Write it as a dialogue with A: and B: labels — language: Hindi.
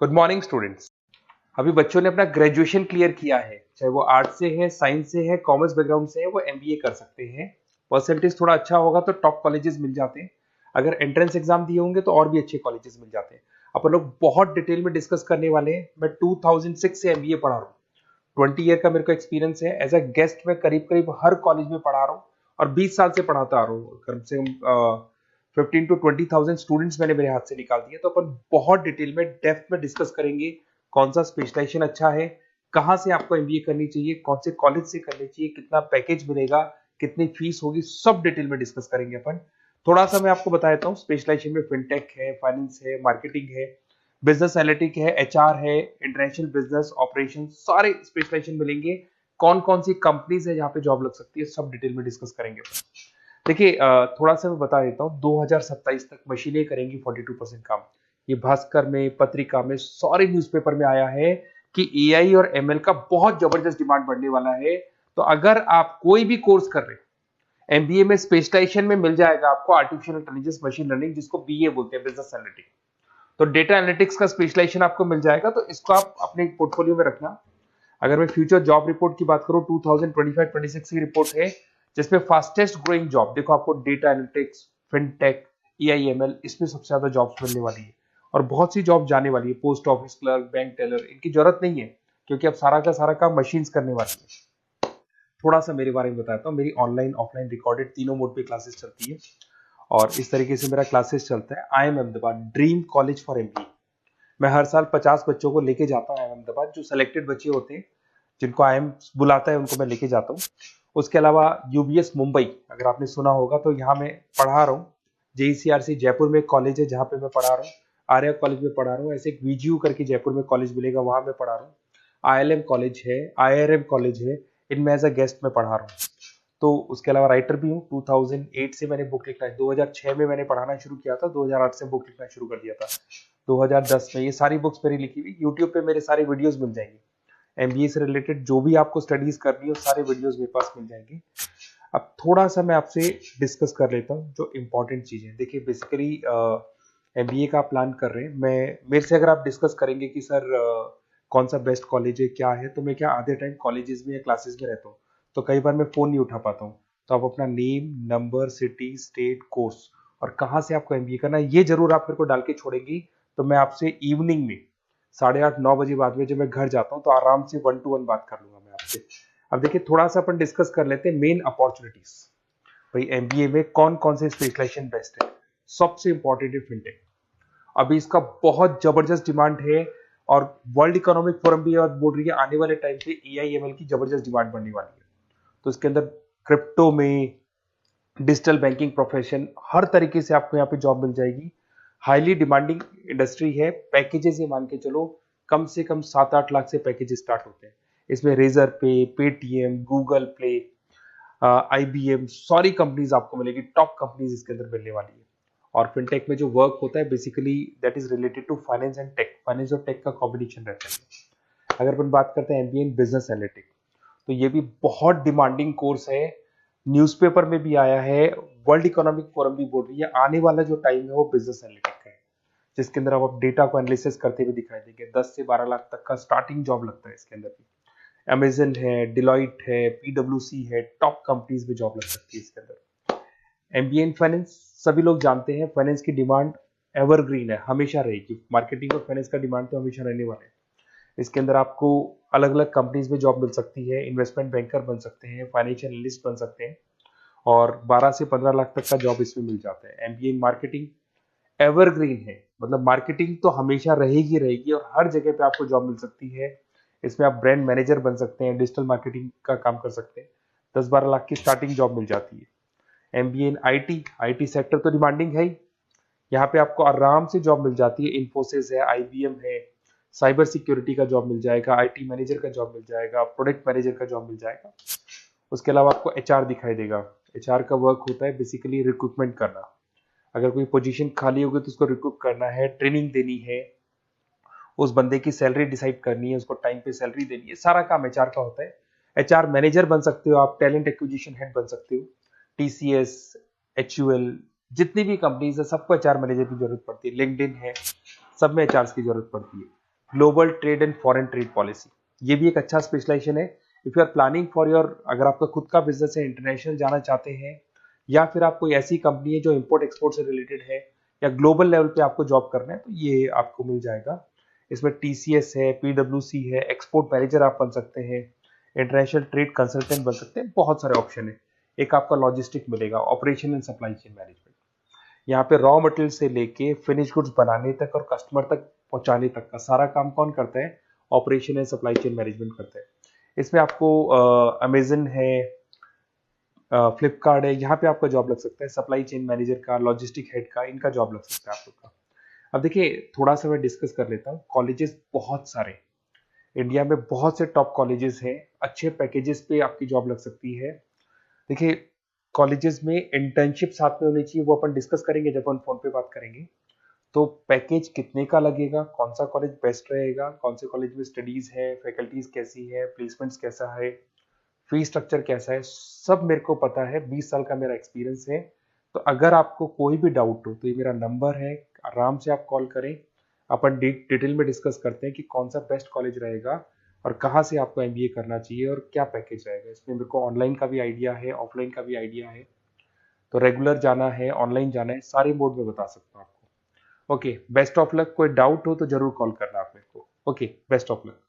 A: Good morning students. अभी बच्चों ने अपना ग्रेजुएशन क्लियर किया है, चाहे वो आर्ट्स से है, साइंस से है, कॉमर्स बैकग्राउंड से है, वो एमबीए कर सकते हैं। परसेंटेज थोड़ा अच्छा होगा तो टॉप कॉलेजेस मिल जाते हैं। अगर एंट्रेंस एग्जाम दिए होंगे तो और भी अच्छे कॉलेजेस मिल जाते हैं। अपन लोग बहुत डिटेल में डिस्कस करने वाले हैं। मैं 2006 से एमबीए पढ़ा रहा हूँ। 20 ईयर का मेरे को एक्सपीरियंस है। एज अ गेस्ट मैं करीब करीब हर कॉलेज में पढ़ा रहा हूँ और 20 साल से पढ़ाता आ रहा हूँ। कम से कम 15 to 20,000 स्टूडेंट्स मैंने मेरे हाथ से निकाल दिए। तो अपन बहुत डिटेल में डेप्थ में डिस्कस करेंगे कौन सा स्पेशलाइजेशन अच्छा है, कहाँ से आपको एमबीए करनी चाहिए, कौन से कॉलेज से करनी चाहिए, कितना पैकेज मिलेगा, कितनी फीस होगी, सब डिटेल में डिस्कस करेंगे अपन। थोड़ा सा मैं आपको बता देता हूँ। स्पेशलाइजेशन में फिनटेक है, फाइनेंस है, मार्केटिंग है, बिजनेस एनालिटिक है, एचआर है, इंटरनेशनल बिजनेस ऑपरेशन, सारे स्पेशलाइजेशन मिलेंगे। कौन कौन सी कंपनीज है जहाँ पे जॉब लग सकती है, सब डिटेल में डिस्कस करेंगे। देखिए, थोड़ा सा मैं बता देता हूँ। 2027 तक मशीनें करेंगी 42% काम। ये भास्कर में, पत्रिका में, सारे न्यूज़पेपर में आया है कि एआई और एमएल का बहुत जबरदस्त डिमांड बढ़ने वाला है। तो अगर आप कोई भी कोर्स कर रहे हैं, एमबीए में स्पेशलाइजेशन में मिल जाएगा आपको आर्टिफिशियल इंटेलिजेंस, मशीन लर्निंग, जिसको बीए बोलते हैं, बिजनेस एनालिटिक्स। तो डेटा एनालिटिक्स का स्पेशलाइजेशन आपको मिल जाएगा, तो इसको आप अपने पोर्टफोलियो में रखना। अगर मैं फ्यूचर जॉब रिपोर्ट की बात करूं, 2025-26 की रिपोर्ट है, जिसमें फास्टेस्ट ग्रोइंग जॉब देखो आपको डेटा एनालिटिक्स, फिनटेक, एआईएमएल, इसमें सबसे ज्यादा जॉब्स मिलने वाली है। और बहुत सी जॉब जाने वाली है। Post office clerk, bank teller, इनकी जरूरत नहीं है क्योंकि अब सारा का सारा काम मशीन्स करने वाली है। थोड़ा सा मेरे बारे में बताता हूँ। मेरी ऑनलाइन ऑफलाइन रिकॉर्डेड तीनों मोड पे क्लासेस चलती है और इस तरीके से मेरा क्लासेस चलता है। I am Ahmedabad dream college for MBA. मैं हर साल 50 बच्चों को लेके जाता हूँ अहमदाबाद। जो सिलेक्टेड बच्चे होते हैं, जिनको आईएम बुलाता है, उनको मैं लेके जाता हूँ। उसके अलावा यूबीएस मुंबई, अगर आपने सुना होगा, तो यहाँ मैं पढ़ा रहा हूँ। जेईसीआरसी जयपुर में एक कॉलेज है जहाँ पे मैं पढ़ा रहा हूँ। आर्या कॉलेज में पढ़ा रहा हूँ। ऐसे एक वीजीयू करके जयपुर में कॉलेज मिलेगा, वहां मैं पढ़ा रहा हूँ। आईएलएम कॉलेज है, आईआरएम कॉलेज है, इनमें एज अ गेस्ट में पढ़ा रहा हूँ। तो उसके अलावा राइटर भी हूँ। 2008 से मैंने बुक लिखना है। 2006 में मैंने पढ़ाना शुरू किया था, 2008 से बुक लिखना शुरू कर दिया था। 2010 में ये सारी बुक्स मेरी लिखी हुई यूट्यूब पे मेरे सारे वीडियोस मिल जाएंगे। एमबीए से रिलेटेड जो भी आपको स्टडीज करनी हो, सारे वीडियोस मेरे पास मिल जाएंगे। अब थोड़ा सा मैं आपसे डिस्कस कर लेता हूँ जो इम्पोर्टेंट चीजें। देखिए, बेसिकली एमबीए का प्लान कर रहे हैं, मैं मेरे से अगर आप डिस्कस करेंगे कि सर कौन सा बेस्ट कॉलेज है, क्या है, तो मैं क्या आधे टाइम कॉलेजेस में या क्लासेस में रहता हूँ, तो कई बार मैं फोन नहीं उठा पाता हूँ। तो आप अपना name, number, city, state, course और कहाँ से आपको एमबीए करना है, ये जरूर आप मेरे को डाल के छोड़ेंगी। तो मैं आपसे इवनिंग में 8:30-9 बजे बाद में जब मैं घर जाता हूँ, तो आराम से 1 to 1 बात कर लूंगा मैं आपसे। अब देखिए, थोड़ा सा अपन डिस्कस कर लेते हैं मेन अपॉर्चुनिटीज। भाई, एमबीए में कौन कौन से स्पेशलाइजेशन बेस्ट है। सबसे इंपॉर्टेंट है फिनटेक। अभी इसका बहुत जबरदस्त डिमांड है और वर्ल्ड इकोनॉमिक फोरम भी बोल रही है आने वाले टाइम पे एआईएमएल की जबरदस्त डिमांड बढ़ने वाली है। तो इसके अंदर क्रिप्टो में, डिजिटल बैंकिंग प्रोफेशन, हर तरीके से आपको यहाँ पे जॉब मिल जाएगी। हाईली डिमांडिंग इंडस्ट्री है। पैकेजेस ये मान के चलो, कम से कम 7-8 लाख से पैकेजेस स्टार्ट होते हैं। इसमें रेजर पे, पेटीएम, गूगल प्ले, आईबीएम, सारी कंपनीज आपको मिलेगी। टॉप कंपनीज इसके अंदर मिलने वाली है। और फिनटेक में जो वर्क होता है, basically that is related to finance and tech. Finance और टेक का कॉम्बिनेशन रहता है। अगर अपन बात करते हैं एमबीए इन बिजनेस एनालिटिक्स, तो ये भी बहुत डिमांडिंग कोर्स है। न्यूज़पेपर में भी आया है, वर्ल्ड इकोनॉमिक फोरम भी बोल रही है आने वाला जो टाइम है वो बिजनेस एनालिटिक्स का है, जिसके अंदर आप डेटा को एनालिसिस करते हुए दिखाई देंगे। 10 से 12 लाख तक का स्टार्टिंग जॉब लगता है इसके अंदर भी। अमेजन है, डिलॉइट है, पीडब्ल्यूसी है, टॉप कंपनीज में जॉब लग सकती है इसके अंदर। एमबीए इन फाइनेंस, सभी लोग जानते हैं फाइनेंस की डिमांड एवरग्रीन है, हमेशा रहेगी। मार्केटिंग और फाइनेंस का डिमांड तो हमेशा रहने वाला है। इसके अंदर आपको अलग अलग कंपनीज में जॉब मिल सकती है। इन्वेस्टमेंट बैंकर बन सकते हैं, फाइनेंशियल एनालिस्ट बन सकते हैं और 12 से 15 लाख तक का जॉब इसमें मिल जाता है। एमबीए इन मार्केटिंग एवरग्रीन है, मतलब मार्केटिंग तो हमेशा रहेगी रहेगी और हर जगह पे आपको जॉब मिल सकती है। इसमें आप ब्रांड मैनेजर बन सकते हैं, डिजिटल मार्केटिंग का काम कर सकते हैं। 10-12 लाख की स्टार्टिंग जॉब मिल जाती है। MBA in IT, IT sector तो डिमांडिंग है ही। यहाँ पे आपको आराम से जॉब मिल जाती है। इन्फोसिस है, आईबीएम है, साइबर सिक्योरिटी का जॉब मिल जाएगा, आईटी मैनेजर का जॉब मिल जाएगा, प्रोडक्ट मैनेजर का जॉब मिल जाएगा। उसके अलावा आपको एचआर दिखाई देगा। एचआर का वर्क होता है बेसिकली रिक्रूटमेंट करना। अगर कोई पोजीशन खाली होगी तो उसको रिक्रूट करना है, ट्रेनिंग देनी है, उस बंदे की सैलरी डिसाइड करनी है, उसको टाइम पे सैलरी देनी है, सारा काम एचआर का होता है। एचआर मैनेजर बन सकते हो आप, टैलेंट एक्विजिशन हेड बन सकते हो। टीसीएस, एचयूएल, जितनी भी कंपनीज है सबको एचआर मैनेजर की जरूरत पड़ती है। लिंक्डइन है, सब में एचआर की जरूरत पड़ती है। Global trade and foreign trade policy, ये भी एक अच्छा स्पेशलाइजेशन है। If you are planning for your, अगर आपका खुद का बिजनेस है, इंटरनेशनल जाना चाहते हैं, या फिर आप कोई ऐसी कंपनी है जो इंपोर्ट एक्सपोर्ट से रिलेटेड है, या ग्लोबल लेवल पे आपको जॉब करना है, तो ये आपको मिल जाएगा। इसमें टीसीएस है, पीडब्ल्यूसी है, एक्सपोर्ट मैनेजर आप बन सकते हैं, इंटरनेशनल ट्रेड कंसल्टेंट बन सकते हैं, बहुत सारे ऑप्शन है। एक आपका लॉजिस्टिक मिलेगा, operation and supply chain management, यहाँ पे रॉ मटेरियल से लेके फिनिश गुड्स बनाने तक और कस्टमर तक पहुंचाने तक का सारा काम कौन करता है? Operation and supply chain management करता है। इसमें आपको अमेजन है, फ्लिपकार्ट है, यहाँ पे आपका जॉब लग सकता है, सप्लाई चेन मैनेजर का, लॉजिस्टिक हेड का, इनका जॉब लग सकता है आप लोग का। अब देखिए, थोड़ा सा मैं डिस्कस कर लेता हूँ। कॉलेजेस बहुत सारे, इंडिया में बहुत से टॉप कॉलेजेस हैं, अच्छे पैकेजेस पे आपकी जॉब लग सकती है। देखिए, कॉलेजेस में इंटर्नशिप साथ में होनी चाहिए, वो अपन डिस्कस करेंगे जब अपन फोन पे बात करेंगे। तो पैकेज कितने का लगेगा, कौन सा कॉलेज बेस्ट रहेगा, कौन से कॉलेज में स्टडीज है, फैकल्टीज कैसी है, प्लेसमेंट्स कैसा है, फी स्ट्रक्चर कैसा है, सब मेरे को पता है, 20 साल का मेरा एक्सपीरियंस है। तो अगर आपको कोई भी डाउट हो तो ये मेरा नंबर है, आराम से आप कॉल करें। अपन डिटेल में डिस्कस करते हैं कि कौन सा बेस्ट कॉलेज रहेगा और कहाँ से आपको एमबीए करना चाहिए और क्या पैकेज रहेगा। इसमें मेरे को ऑनलाइन का भी आइडिया है, ऑफलाइन का भी आइडिया है, तो रेगुलर जाना है, ऑनलाइन जाना है, सारे मोड में बता सकता हूँ आपको। Okay, best of luck. कोई डाउट हो तो जरूर कॉल करना आप मेरे को। Okay, best of luck.